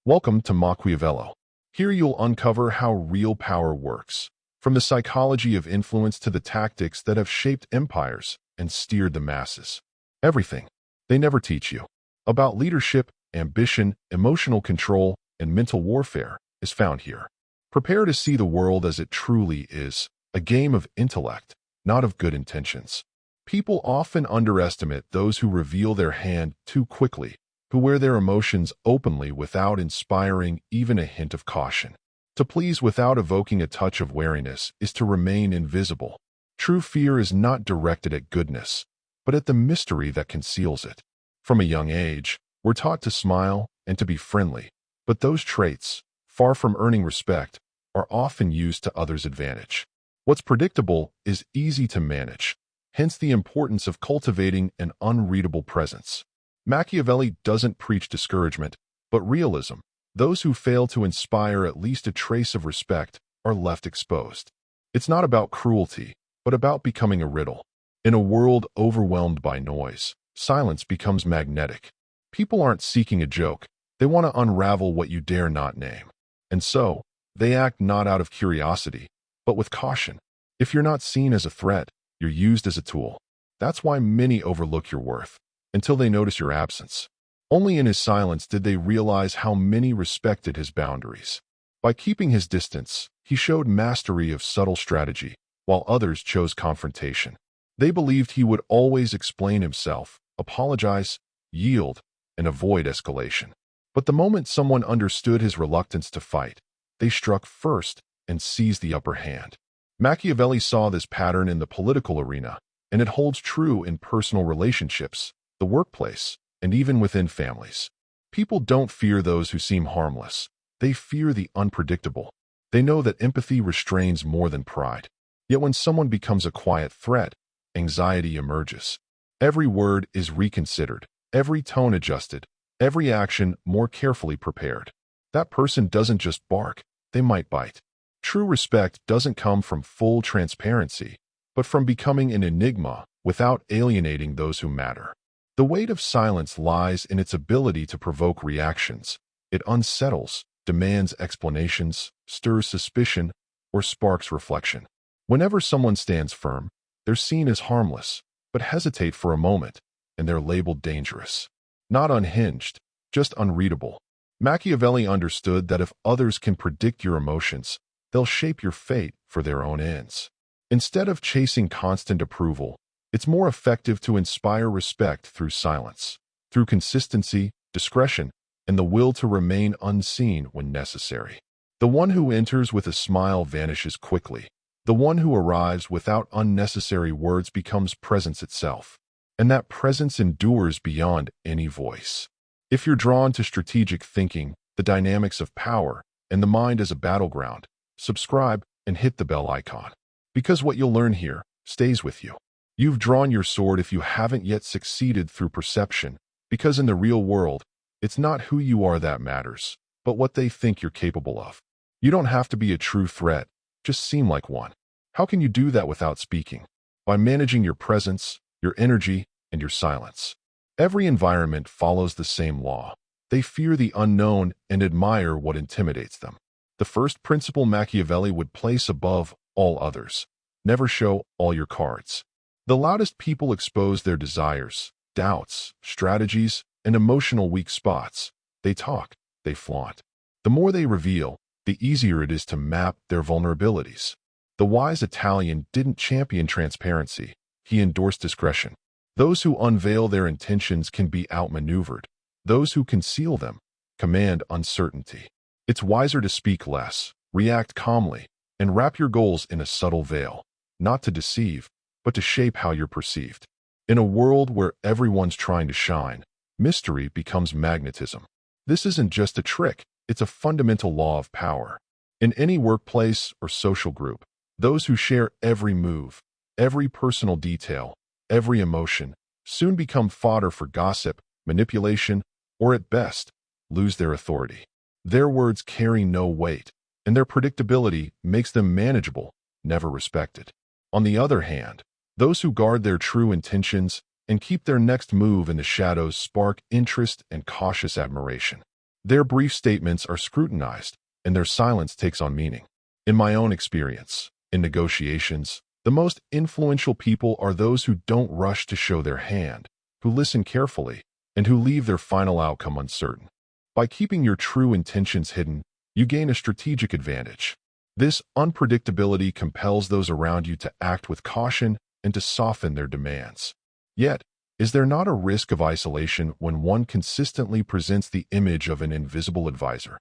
Welcome to Machiavelli. Here you'll uncover how real power works, from the psychology of influence to the tactics that have shaped empires and steered the masses. Everything they never teach you about leadership, ambition, emotional control, and mental warfare is found here. Prepare to see the world as it truly is, a game of intellect, not of good intentions. People often underestimate those who reveal their hand too quickly, who wear their emotions openly without inspiring even a hint of caution. To please without evoking a touch of wariness is to remain invisible. True fear is not directed at goodness, but at the mystery that conceals it. From a young age, we're taught to smile and to be friendly, but those traits, far from earning respect, are often used to others' advantage. What's predictable is easy to manage, hence the importance of cultivating an unreadable presence. Machiavelli doesn't preach discouragement, but realism. Those who fail to inspire at least a trace of respect are left exposed. It's not about cruelty, but about becoming a riddle. In a world overwhelmed by noise, silence becomes magnetic. People aren't seeking a joke. They want to unravel what you dare not name. And so, they act not out of curiosity, but with caution. If you're not seen as a threat, you're used as a tool. That's why many overlook your worth, until they notice your absence. Only in his silence did they realize how many respected his boundaries. By keeping his distance, he showed mastery of subtle strategy, while others chose confrontation. They believed he would always explain himself, apologize, yield, and avoid escalation. But the moment someone understood his reluctance to fight, they struck first and seized the upper hand. Machiavelli saw this pattern in the political arena, and it holds true in personal relationships, the workplace, and even within families. People don't fear those who seem harmless. They fear the unpredictable. They know that empathy restrains more than pride. Yet when someone becomes a quiet threat, anxiety emerges. Every word is reconsidered, every tone adjusted, every action more carefully prepared. That person doesn't just bark, they might bite. True respect doesn't come from full transparency, but from becoming an enigma without alienating those who matter. The weight of silence lies in its ability to provoke reactions. It unsettles, demands explanations, stirs suspicion, or sparks reflection. Whenever someone stands firm, they're seen as harmless, but hesitate for a moment, and they're labeled dangerous. Not unhinged, just unreadable. Machiavelli understood that if others can predict your emotions, they'll shape your fate for their own ends. Instead of chasing constant approval, it's more effective to inspire respect through silence, through consistency, discretion, and the will to remain unseen when necessary. The one who enters with a smile vanishes quickly. The one who arrives without unnecessary words becomes presence itself. And that presence endures beyond any voice. If you're drawn to strategic thinking, the dynamics of power, and the mind as a battleground, subscribe and hit the bell icon. Because what you'll learn here stays with you. You've drawn your sword if you haven't yet succeeded through perception, because in the real world, it's not who you are that matters, but what they think you're capable of. You don't have to be a true threat, just seem like one. How can you do that without speaking? By managing your presence, your energy, and your silence. Every environment follows the same law. They fear the unknown and admire what intimidates them. The first principle Machiavelli would place above all others: never show all your cards. The loudest people expose their desires, doubts, strategies, and emotional weak spots. They talk, they flaunt. The more they reveal, the easier it is to map their vulnerabilities. The wise Italian didn't champion transparency, he endorsed discretion. Those who unveil their intentions can be outmaneuvered. Those who conceal them command uncertainty. It's wiser to speak less, react calmly, and wrap your goals in a subtle veil, not to deceive, but to shape how you're perceived. In a world where everyone's trying to shine, mystery becomes magnetism. This isn't just a trick, it's a fundamental law of power. In any workplace or social group, those who share every move, every personal detail, every emotion, soon become fodder for gossip, manipulation, or at best, lose their authority. Their words carry no weight, and their predictability makes them manageable, never respected. On the other hand, those who guard their true intentions and keep their next move in the shadows spark interest and cautious admiration. Their brief statements are scrutinized, and their silence takes on meaning. In my own experience, in negotiations, the most influential people are those who don't rush to show their hand, who listen carefully, and who leave their final outcome uncertain. By keeping your true intentions hidden, you gain a strategic advantage. This unpredictability compels those around you to act with caution and to soften their demands. Yet, is there not a risk of isolation when one consistently presents the image of an invisible advisor?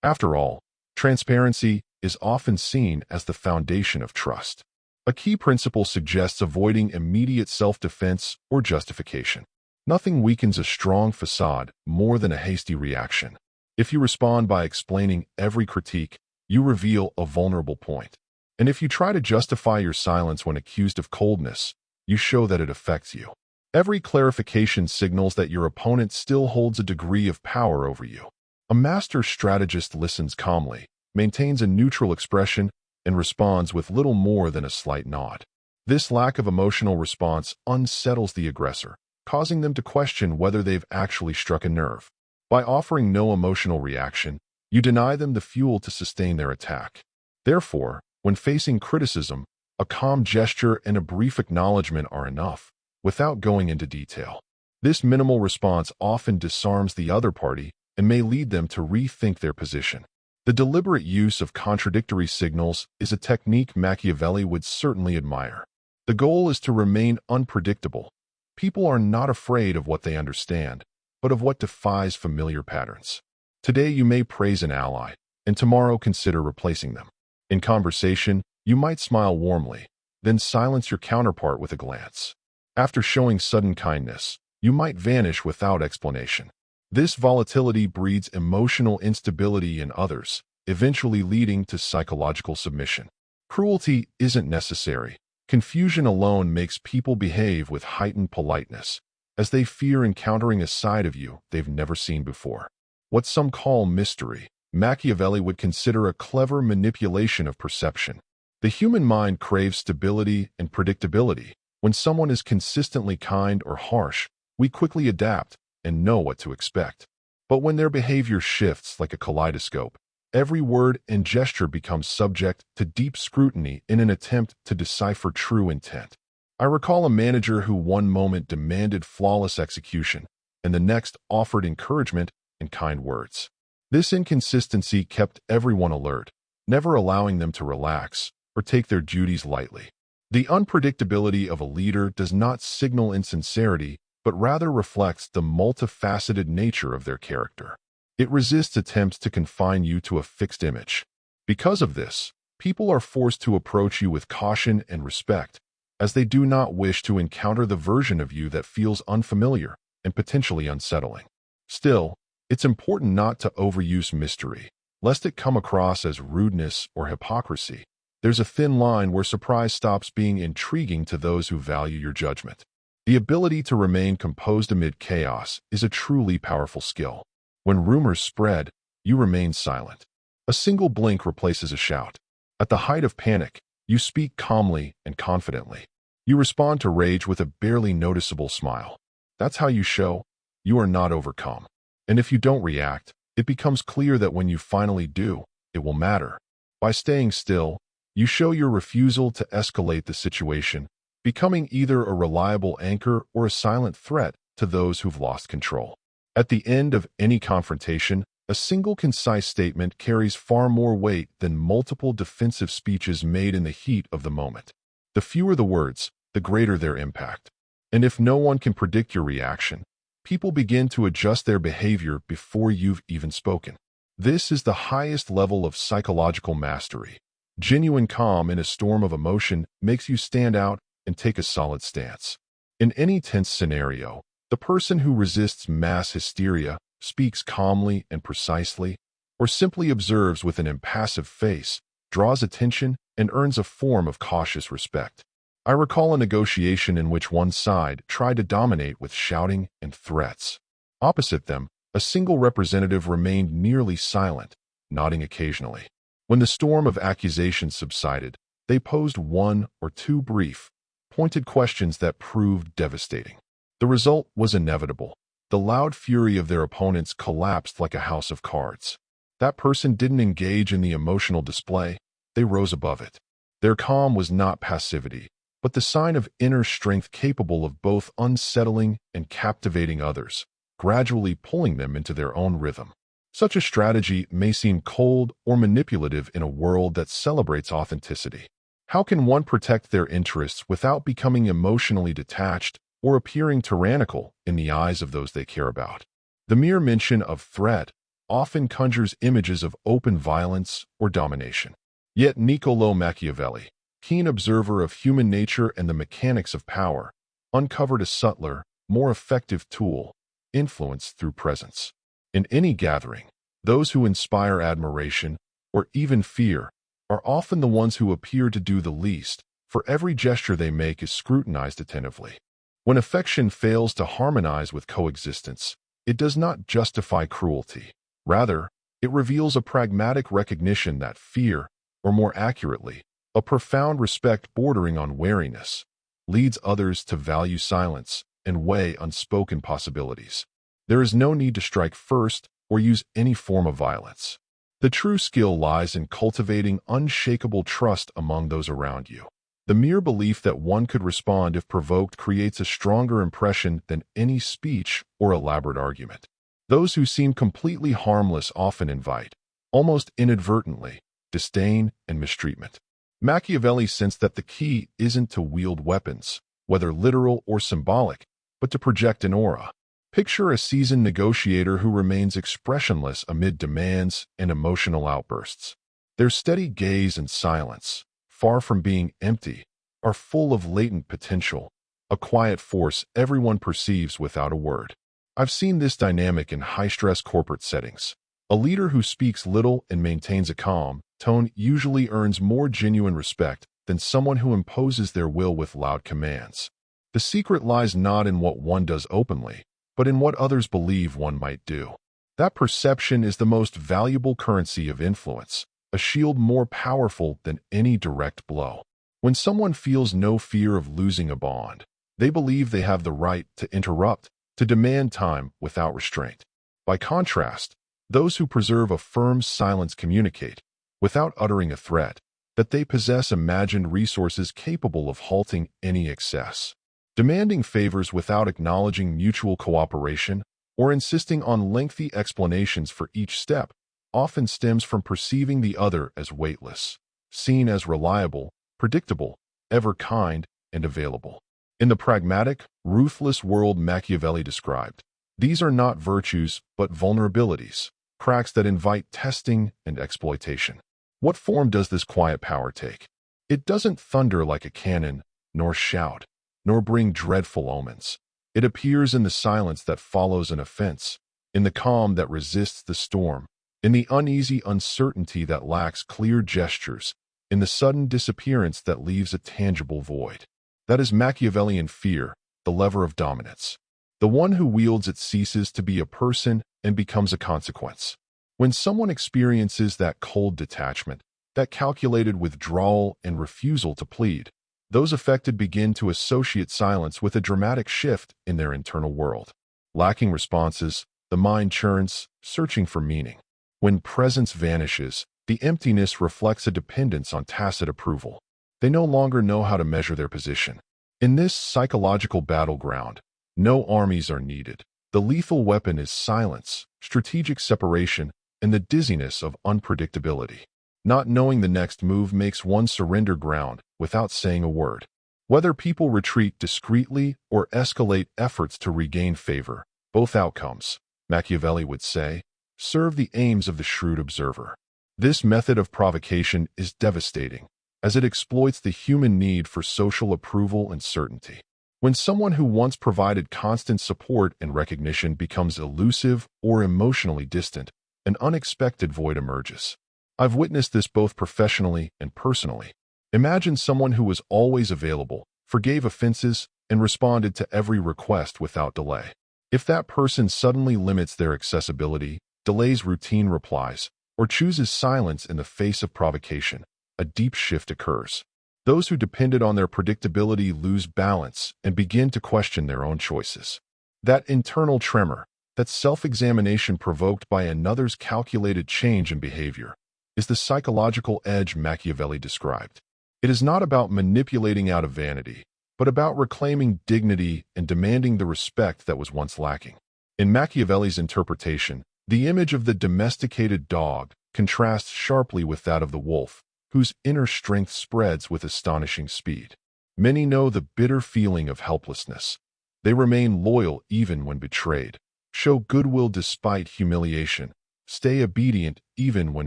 After all, transparency is often seen as the foundation of trust. A key principle suggests avoiding immediate self-defense or justification. Nothing weakens a strong facade more than a hasty reaction. If you respond by explaining every critique, you reveal a vulnerable point. And if you try to justify your silence when accused of coldness, you show that it affects you. Every clarification signals that your opponent still holds a degree of power over you. A master strategist listens calmly, maintains a neutral expression, and responds with little more than a slight nod. This lack of emotional response unsettles the aggressor, causing them to question whether they've actually struck a nerve. By offering no emotional reaction, you deny them the fuel to sustain their attack. Therefore, when facing criticism, a calm gesture and a brief acknowledgement are enough, without going into detail. This minimal response often disarms the other party and may lead them to rethink their position. The deliberate use of contradictory signals is a technique Machiavelli would certainly admire. The goal is to remain unpredictable. People are not afraid of what they understand, but of what defies familiar patterns. Today you may praise an ally, and tomorrow consider replacing them. In conversation, you might smile warmly, then silence your counterpart with a glance. After showing sudden kindness, you might vanish without explanation. This volatility breeds emotional instability in others, eventually leading to psychological submission. Cruelty isn't necessary. Confusion alone makes people behave with heightened politeness, as they fear encountering a side of you they've never seen before. What some call mystery, Machiavelli would consider a clever manipulation of perception. The human mind craves stability and predictability. When someone is consistently kind or harsh, we quickly adapt and know what to expect. But when their behavior shifts like a kaleidoscope, every word and gesture becomes subject to deep scrutiny in an attempt to decipher true intent. I recall a manager who one moment demanded flawless execution and the next offered encouragement and kind words. This inconsistency kept everyone alert, never allowing them to relax or take their duties lightly. The unpredictability of a leader does not signal insincerity, but rather reflects the multifaceted nature of their character. It resists attempts to confine you to a fixed image. Because of this, people are forced to approach you with caution and respect, as they do not wish to encounter the version of you that feels unfamiliar and potentially unsettling. Still, it's important not to overuse mystery, lest it come across as rudeness or hypocrisy. There's a thin line where surprise stops being intriguing to those who value your judgment. The ability to remain composed amid chaos is a truly powerful skill. When rumors spread, you remain silent. A single blink replaces a shout. At the height of panic, you speak calmly and confidently. You respond to rage with a barely noticeable smile. That's how you show you are not overcome. And if you don't react, it becomes clear that when you finally do, it will matter. By staying still, you show your refusal to escalate the situation, becoming either a reliable anchor or a silent threat to those who've lost control. At the end of any confrontation, a single concise statement carries far more weight than multiple defensive speeches made in the heat of the moment. The fewer the words, the greater their impact. And if no one can predict your reaction, people begin to adjust their behavior before you've even spoken. This is the highest level of psychological mastery. Genuine calm in a storm of emotion makes you stand out and take a solid stance. In any tense scenario, the person who resists mass hysteria, speaks calmly and precisely, or simply observes with an impassive face, draws attention and earns a form of cautious respect. I recall a negotiation in which one side tried to dominate with shouting and threats. Opposite them, a single representative remained nearly silent, nodding occasionally. When the storm of accusations subsided, they posed one or two brief, pointed questions that proved devastating. The result was inevitable. the loud fury of their opponents collapsed like a house of cards. That person didn't engage in the emotional display, they rose above it. Their calm was not passivity, but the sign of inner strength capable of both unsettling and captivating others, gradually pulling them into their own rhythm. Such a strategy may seem cold or manipulative in a world that celebrates authenticity. How can one protect their interests without becoming emotionally detached or appearing tyrannical in the eyes of those they care about? The mere mention of threat often conjures images of open violence or domination. Yet Niccolò Machiavelli, keen observer of human nature and the mechanics of power, uncovered a subtler, more effective tool: influence through presence. In any gathering, those who inspire admiration or even fear are often the ones who appear to do the least, for every gesture they make is scrutinized attentively. When affection fails to harmonize with coexistence, it does not justify cruelty. Rather, it reveals a pragmatic recognition that fear, or more accurately, a profound respect bordering on wariness, leads others to value silence and weigh unspoken possibilities. There is no need to strike first or use any form of violence. The true skill lies in cultivating unshakable trust among those around you. The mere belief that one could respond if provoked creates a stronger impression than any speech or elaborate argument. Those who seem completely harmless often invite, almost inadvertently, disdain and mistreatment. Machiavelli sensed that the key isn't to wield weapons, whether literal or symbolic, but to project an aura. Picture a seasoned negotiator who remains expressionless amid demands and emotional outbursts. Their steady gaze and silence, far from being empty, are full of latent potential, a quiet force everyone perceives without a word. I've seen this dynamic in high-stress corporate settings. A leader who speaks little and maintains a calm tone usually earns more genuine respect than someone who imposes their will with loud commands. The secret lies not in what one does openly, but in what others believe one might do. That perception is the most valuable currency of influence, a shield more powerful than any direct blow. When someone feels no fear of losing a bond, they believe they have the right to interrupt, to demand time without restraint. By contrast, those who preserve a firm silence communicate, without uttering a threat, that they possess imagined resources capable of halting any excess. Demanding favors without acknowledging mutual cooperation or insisting on lengthy explanations for each step often stems from perceiving the other as weightless, seen as reliable, predictable, ever kind, and available. In the pragmatic, ruthless world Machiavelli described, these are not virtues but vulnerabilities, cracks that invite testing and exploitation. What form does this quiet power take? It doesn't thunder like a cannon, nor shout, nor bring dreadful omens. It appears in the silence that follows an offense, in the calm that resists the storm, in the uneasy uncertainty that lacks clear gestures, in the sudden disappearance that leaves a tangible void. That is Machiavellian fear, the lever of dominance. The one who wields it ceases to be a person and becomes a consequence. When someone experiences that cold detachment, that calculated withdrawal and refusal to plead, those affected begin to associate silence with a dramatic shift in their internal world. Lacking responses, the mind churns, searching for meaning. When presence vanishes, the emptiness reflects a dependence on tacit approval. They no longer know how to measure their position. In this psychological battleground, no armies are needed. The lethal weapon is silence, strategic separation, and the dizziness of unpredictability. Not knowing the next move makes one surrender ground without saying a word. Whether people retreat discreetly or escalate efforts to regain favor, both outcomes, Machiavelli would say, serve the aims of the shrewd observer. This method of provocation is devastating, as it exploits the human need for social approval and certainty. When someone who once provided constant support and recognition becomes elusive or emotionally distant, an unexpected void emerges. I've witnessed this both professionally and personally. Imagine someone who was always available, forgave offenses, and responded to every request without delay. If that person suddenly limits their accessibility, delays routine replies, or chooses silence in the face of provocation, a deep shift occurs. Those who depended on their predictability lose balance and begin to question their own choices. That internal tremor, that self-examination provoked by another's calculated change in behavior, is the psychological edge Machiavelli described. It is not about manipulating out of vanity, but about reclaiming dignity and demanding the respect that was once lacking. In Machiavelli's interpretation, the image of the domesticated dog contrasts sharply with that of the wolf, whose inner strength spreads with astonishing speed. Many know the bitter feeling of helplessness. They remain loyal even when betrayed, show goodwill despite humiliation, stay obedient even when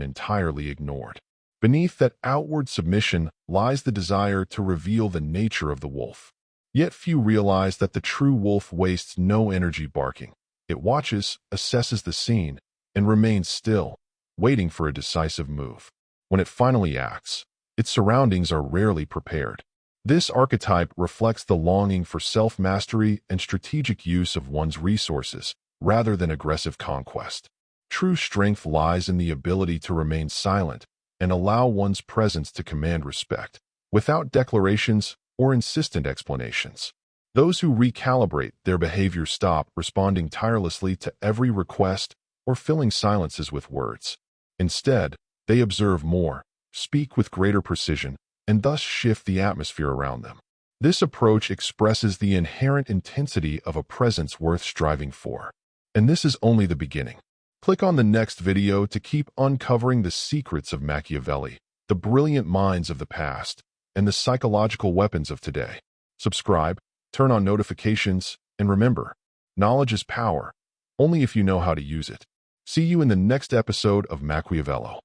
entirely ignored. Beneath that outward submission lies the desire to reveal the nature of the wolf. Yet few realize that the true wolf wastes no energy barking. It watches, assesses the scene, and remains still, waiting for a decisive move. When it finally acts, its surroundings are rarely prepared. This archetype reflects the longing for self-mastery and strategic use of one's resources, rather than aggressive conquest. True strength lies in the ability to remain silent and allow one's presence to command respect, without declarations or insistent explanations. Those who recalibrate their behavior stop responding tirelessly to every request or filling silences with words. Instead, they observe more, speak with greater precision, and thus shift the atmosphere around them. This approach expresses the inherent intensity of a presence worth striving for. And this is only the beginning. Click on the next video to keep uncovering the secrets of Machiavelli, the brilliant minds of the past, and the psychological weapons of today. Subscribe, turn on notifications, and remember, knowledge is power, only if you know how to use it. See you in the next episode of Machiavello.